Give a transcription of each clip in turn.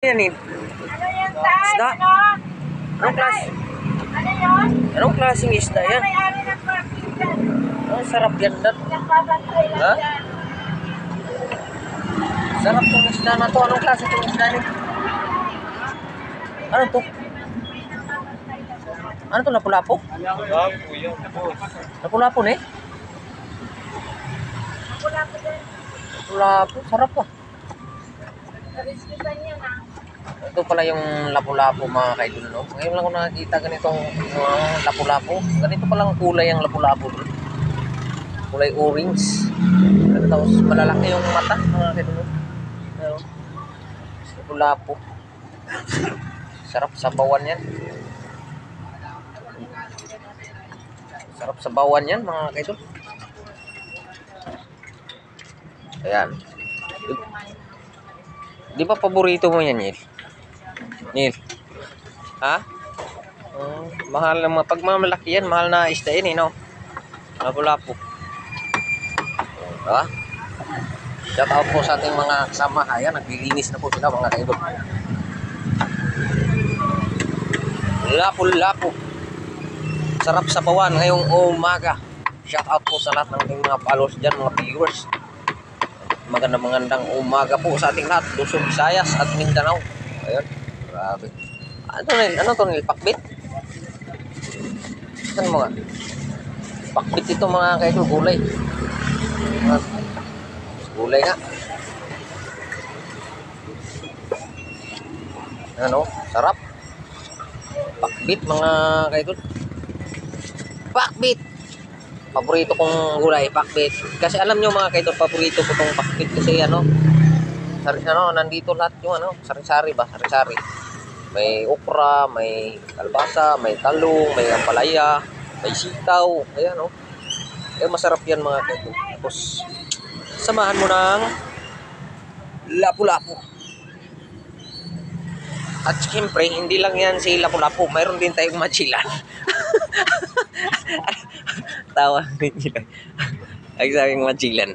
Yan eh. Ano yan, Tay? Isda? Ano? Anong klase? Ano yun? Anong klaseng isda yan? May-ari ng parking dyan. Oh, sarap yan, Dad. Nagbabantay lang Ha? yan. Sarap tong isda na to. Anong klase tong isda ni? Ano to? Ano to? Lapu-lapu? Lapu yan, boss. Lapu-lapu na eh? Wala ko dyan. Lapu-lapu. Sarap pa. Nariskisan yan, ha? Ito pala yung lapu-lapu mga kaidol, no? Ngayon lang ako nakakita ganitong lapu-lapu. Ganito palang kulay ang lapu-lapu. Kulay orange. Tapos malalaki yung mata mga kaidol, no? Ano? Lapu-lapu. Sarap sa bawan yan. Sarap sa bawan yan mga kaidol. Ayan. Di ba paborito mo yan, Neil? Neil? Ha? Mahal na pag mamalaki yan, mahal na isda yan, eh, no? Lapu-lapu. Diba? Shout out po sa ating mga kasama. Ayan, naglilinis na po sila mga kaidol. Lapu-lapu. Sarap sa bawan ngayong umaga. Shout out po sa lahat ng ating mga followers dyan, mga viewers. Magandang umaga po sa ating lahat, Luzon, Visayas at Mindanao. Ayun, grabe. Ano to Nil? Pakbit? Saan mo nga? Pakbit ito mga kaidol, gulay. Gulay nga. Ano? Sarap. Pakbit mga kaidol. Pakbit! Paborito kong gulay, pakbit. Kasi alam nyo mga kaidol, paborito ko tong pakbit kasi nandito lahat yung sari-sari ba? Sari-sari. May okra, may kalbasa, may talong, may ampalaya, may sitaw. Ayan masarap yan mga kaidol. Tapos, samahan mo ng lapu-lapu. At siyempre, hindi lang yan si lapu-lapu. Mayroon din tayong machilan. Tawa nila. Ay saking machilan.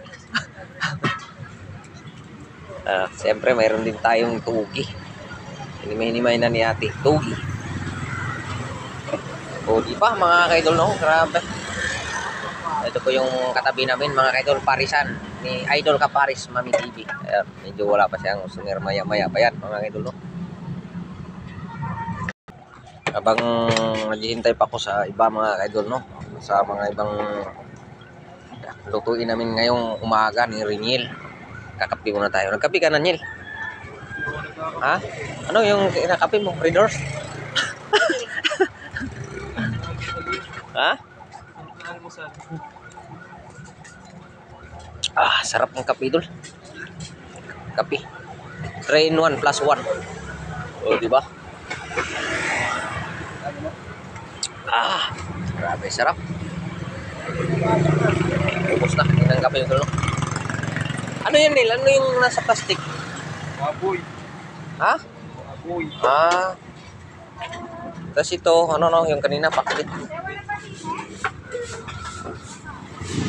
Siyempre mayroon din tayong tugi. Hinimay na ni ate. Tugi. O di ba mga kaidol, no? Grabe. Ito po yung katabi namin mga kaidol, parisan ni Idol Kaparis Mami TV. Ayan, medyo wala pa siyang sunger maya pa yan mga kaidol, no? Habang naghihintay pa ako sa iba mga kaidol, no? Sa mga ibang lutuin namin ngayong umaga ni Reniel. Kakapi muna tayo. Nagkapi ka na, Niel? Ha? Ano yung kinakapi mo? Red Horse? Ha? Sarap ng kapi, Dol. Kapi. 3 in 1 plus 1. O, diba? Grabe, sarap. Ubus na, hinanggap yung tulong. Ano yan, Neil? Ano yung nasa plastic? Baboy. Ha? Baboy. Tapos ito, yung kanina, paklit.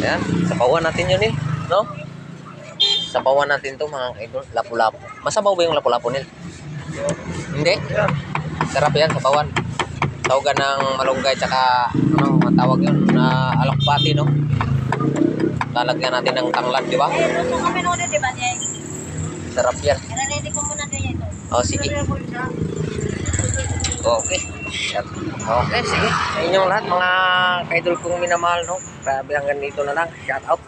Ayan, sabawan natin yun, Neil. No? Sabawan natin to mga kaidol, lapu-lapu. Masabaw ba yung lapu-lapu, Neil? Hindi? Sarap yan, sabawan. Tawagan ng malunggay tsaka matawag yun na alakpati, no? Lalagyan natin ng tanglad, di ba? Luto kami noon, di ba, Jay? Sarap yan. Ready ko muna din ito. Sige. Okay. Okay, sige. Sa inyong lahat, mga kaidol kong minamahal, no? Grabe, hanggang dito na lang. Shout out.